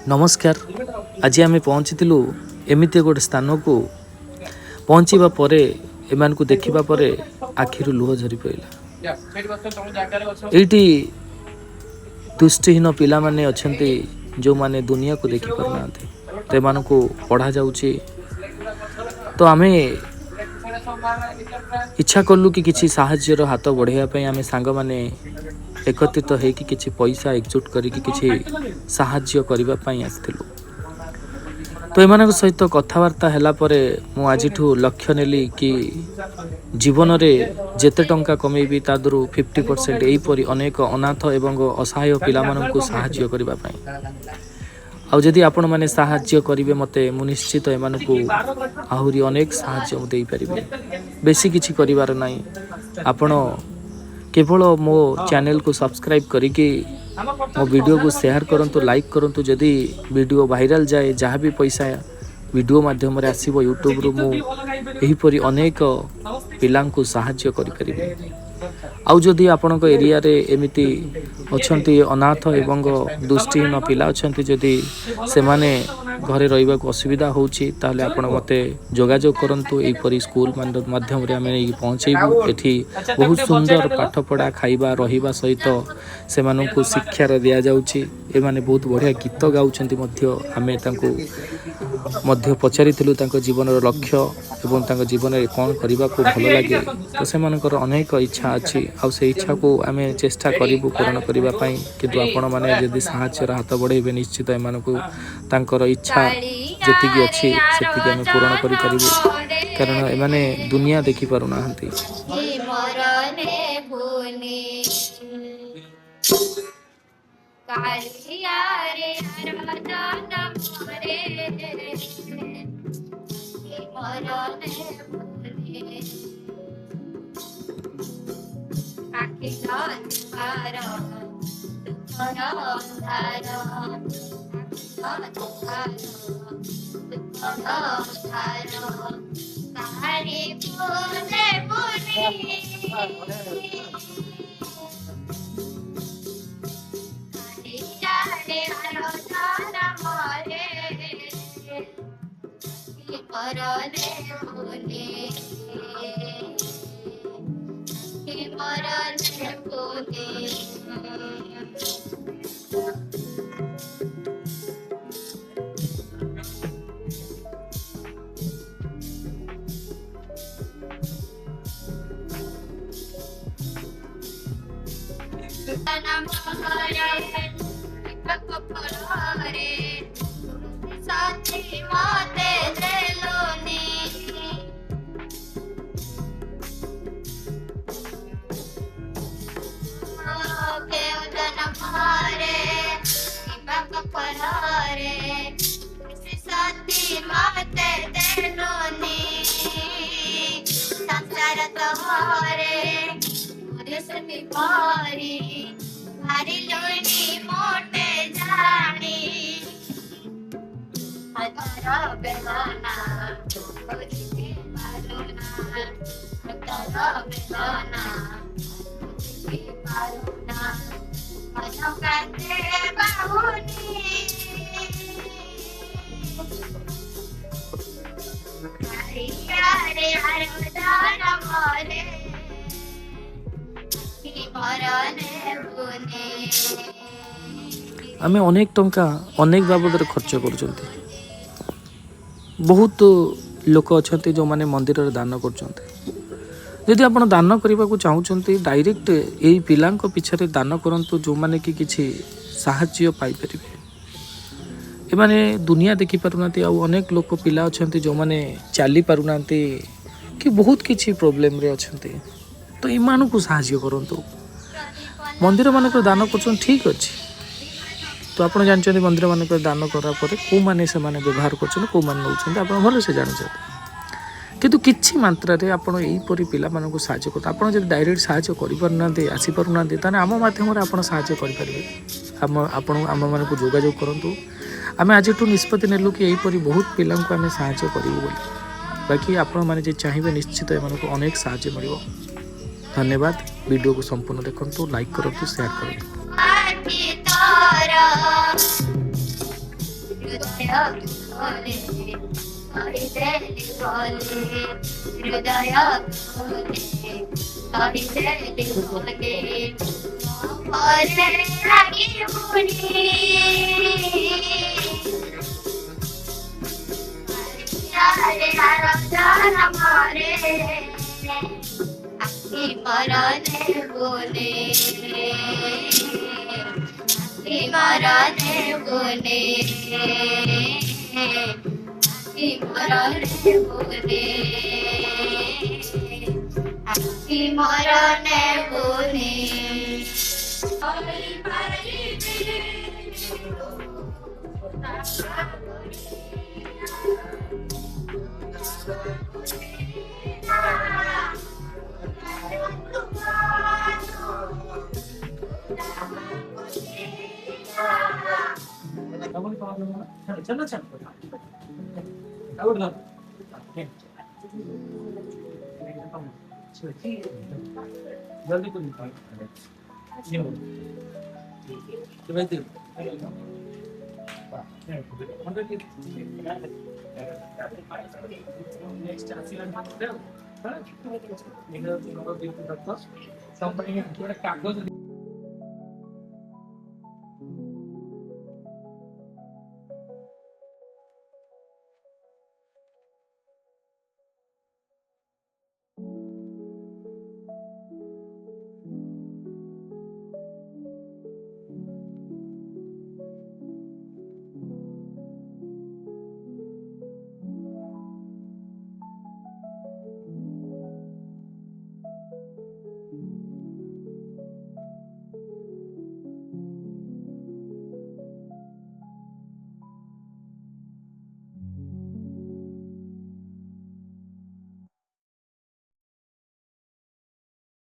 नमस्कार। आज आम पहुँची एमती गोटे स्थान को पहुँचवा एमान को देखा आखिर लुह झरी पड़ा। ये दृष्टिहीन पिला माने अच्छे जो माने दुनिया को देखी पारना तो को पढ़ा जाउची। तो आम इच्छा कलु कि किसी साहाय्यर हाथ बढ़ाई आम सांग माने एकत्रित हो कि पैसा एकजुट करके किसी साहाय्य करने आसलु। तो एमान सहित कथबार्ता है आज लक्ष्य नेली कि जीवन में जेते टंका कमेबी तादरू 50% यहीपरि अनेक अनाथ एवं असहाय पिला माननकु साहाय्य करने। आउ जदि आपण माने साहाय्य करेंगे मते मु निश्चित एमानकु आहुरी अनेक साहाय्य दे पारिबे। बेसी किछि करिवार नाही, आपण केवल मो चैनल को सब्सक्राइब करके मो वीडियो को शेयर करंतु, लाइक करंतु। जदि वीडियो वायरल जाए जहाँ भी पैसा वीडियो माध्यम रे आसीबो यूट्यूब रु मु एहीपरि अनेक पिलांकु साहाय्य करि परिबे। आउ जदि आपणक एरिया रे एमिति अछंती अनाथ एवं दृष्टिहीन पिला अछंती, जदि से माने घरे रहिबा को असुविधा होउची ताले आपण मते जोगाजोग करंतु। एहीपरि स्कूल माध्यम रे आमे पहुंचेबू। एठी बहुत सुंदर पाठ पढ़ा खाइबा रहिबा सहित से मानकु शिक्षा दिया जाउची। ए माने बहुत बढ़िया गीत गाउछंती मध्य। आमे तांको मध्य पचारिथिलु तांको जीवन लक्ष्य एवं तांको जीवन में कौन करने को भल लगे। तो से मानकर अनेक इच्छा अच्छी, आउ से इच्छा को आम चेष्टा करूँ पूरण करने। किंतु आपण मैंने जदि साहाय्यर हाथ बढ़ेबे निश्चित एमान को तांकर इच्छा जी अच्छी से आम पूरण करूँ, कारण एमाने दुनिया देखी पारु नाहंती। आमे अनेक टंका अनेक बाबद खर्च कर। बहुत लोक अच्छा जो माने मंदिर रे दान कर। यदि आप दान करने को चाहते डायरेक्ट यही पिला पिछे दान करंतु, जो माने कि किछि साहाय्य पाई परिबे। एमाने दुनिया देखी पारुना। अनेक लोक पिला अच्छा जो माने चली पारुना कि बहुत किछि प्रॉब्लम रे अच्छा, तो ईमान को साहाय्य करंतु। मंदिर मानक दान कर ठीक अच्छे। तो आप जानते मंदिर मानक दान करापर कौ मैंने से व्यवहार कर भल से जानते। किंतु किछि मात्रा रे आपण एहीपरि पिला मानकु साहाय्य करता। आपण जदि डायरेक्ट साहाय्य करि पारुनांते आसी पारुनांते ताने आम माध्यम रे आपण साहाय्य करि परिबे। आपण आम मानकु जोगाजोग करंतु। आमे आजिठु निष्पत्ति नेलु कि एहीपरि बहुत पिलांकु आमे साहाय्य करिबु बोली। बाकी आपण माने जे चाहिबे निश्चित एमानकु अनेक साहाय्य मिलिबो। धन्यवाद। वीडियो को संपूर्ण देखंतु, लाइक करंतु, शेयर करंतु। हृदय बोले और लगी मुनी हरे हर हमारे मराने बोले मराने बोले मराने बोले मराने बोले जल्दी को कंपनी कागज